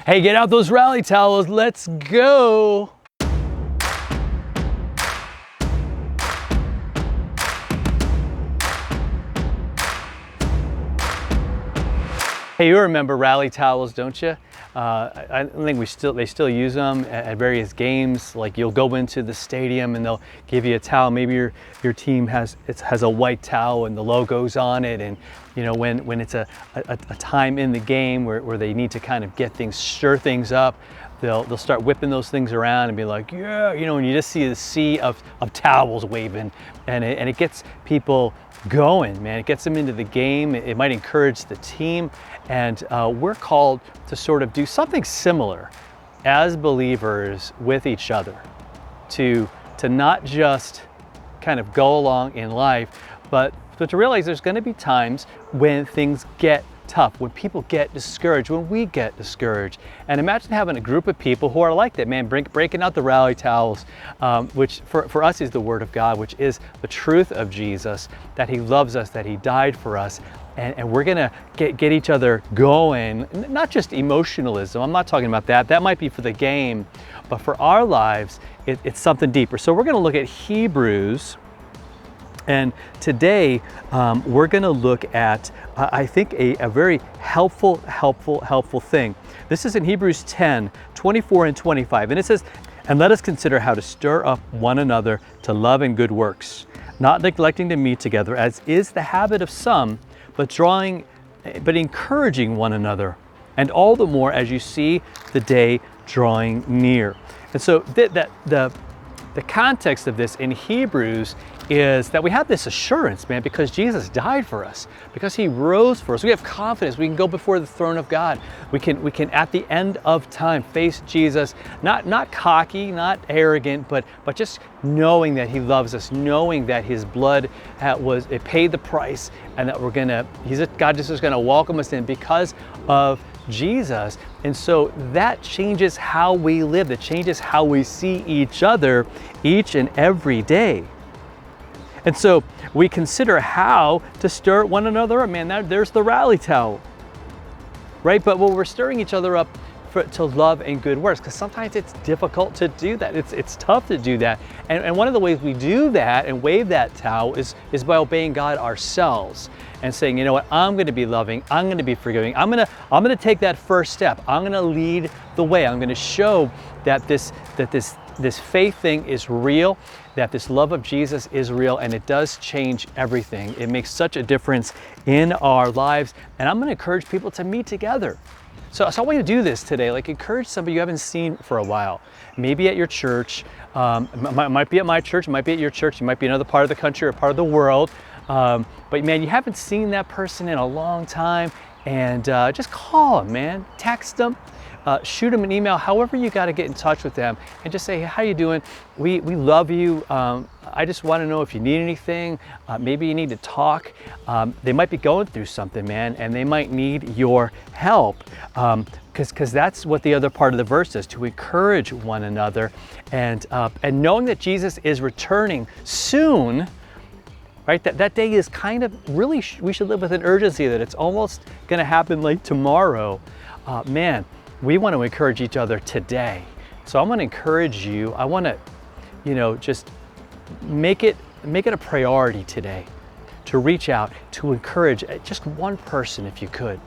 Hey, get out those rally towels. Let's go. Hey, you remember rally towels, don't you? I think they still use them at various games. Like you'll go into the stadium and they'll give you a towel. Maybe your team has a white towel and the logo's on it. And you know when it's a time in the game where they need to kind of stir things up, they'll start whipping those things around and be like, yeah, you know, and you just see the sea of towels waving, and it gets people going, man. It gets them into the game. It might encourage the team, and we're called to sort of do something similar as believers with each other, to not just kind of go along in life, but to realize there's going to be times when things get tough, when people get discouraged, when we get discouraged. And imagine having a group of people who are like that, man, breaking out the rally towels, which for us is the Word of God, which is the truth of Jesus, that He loves us, that He died for us. And we're gonna get each other going, not just emotionalism. I'm not talking about that. That might be for the game, but for our lives, it's something deeper. So we're gonna look at Hebrews. And today, we're going to look at, I think, a very helpful thing. This is in Hebrews 10, 24 and 25. And it says, "And let us consider how to stir up one another to love and good works, not neglecting to meet together, as is the habit of some, but encouraging one another, and all the more as you see the day drawing near." And so the context of this in Hebrews is that we have this assurance, man, because Jesus died for us, because He rose for us. We have confidence. We can go before the throne of God. We can at the end of time face Jesus, not cocky, not arrogant, but just knowing that He loves us, knowing that His blood it paid the price, and that God just is gonna welcome us in because of Jesus. And so that changes how we live. That changes how we see each other each and every day. And so we consider how to stir one another up. Man, there's the rally towel, right? But when we're stirring each other up to love and good works, because sometimes it's difficult to do that. It's tough to do that. And one of the ways we do that and wave that towel is by obeying God ourselves and saying, you know what, I'm going to be loving, I'm going to be forgiving, I'm going to take that first step. I'm going to lead the way. I'm going to show that this faith thing is real, that this love of Jesus is real, and it does change everything. It makes such a difference in our lives. And I'm going to encourage people to meet together. So I want you to do this today. Like, encourage somebody you haven't seen for a while. Maybe at your church, might be at my church, it might be at your church, it might be another part of the country or part of the world. But man, you haven't seen that person in a long time, and just call them, man. Text them. Shoot them an email, however you got to get in touch with them, and just say, hey, how you doing? We love you. I just want to know if you need anything. Maybe you need to talk. They might be going through something, man, and they might need your help. Because that's what the other part of the verse is, to encourage one another, and knowing that Jesus is returning soon. Right, that day is kind of really, we should live with an urgency that it's almost going to happen like tomorrow. Man, we want to encourage each other today. So I'm going to encourage you. I want to, just make it a priority today to reach out, to encourage just one person if you could.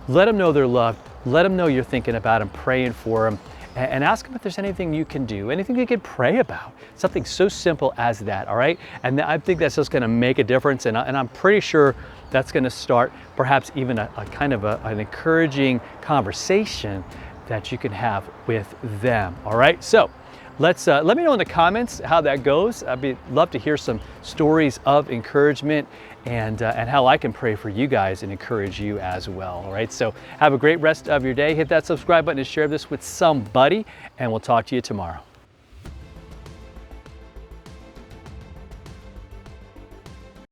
Let them know they're loved. Let them know you're thinking about them, praying for them, and ask them if there's anything you can do, anything you can pray about. Something so simple as that, all right? And I think that's just going to make a difference, and I'm pretty sure that's going to start perhaps even a kind of an encouraging conversation that you can have with them, all right? So let me know in the comments how that goes. Love to hear some stories of encouragement and how I can pray for you guys and encourage you as well, all right? So have a great rest of your day. Hit that subscribe button and share this with somebody, and we'll talk to you tomorrow.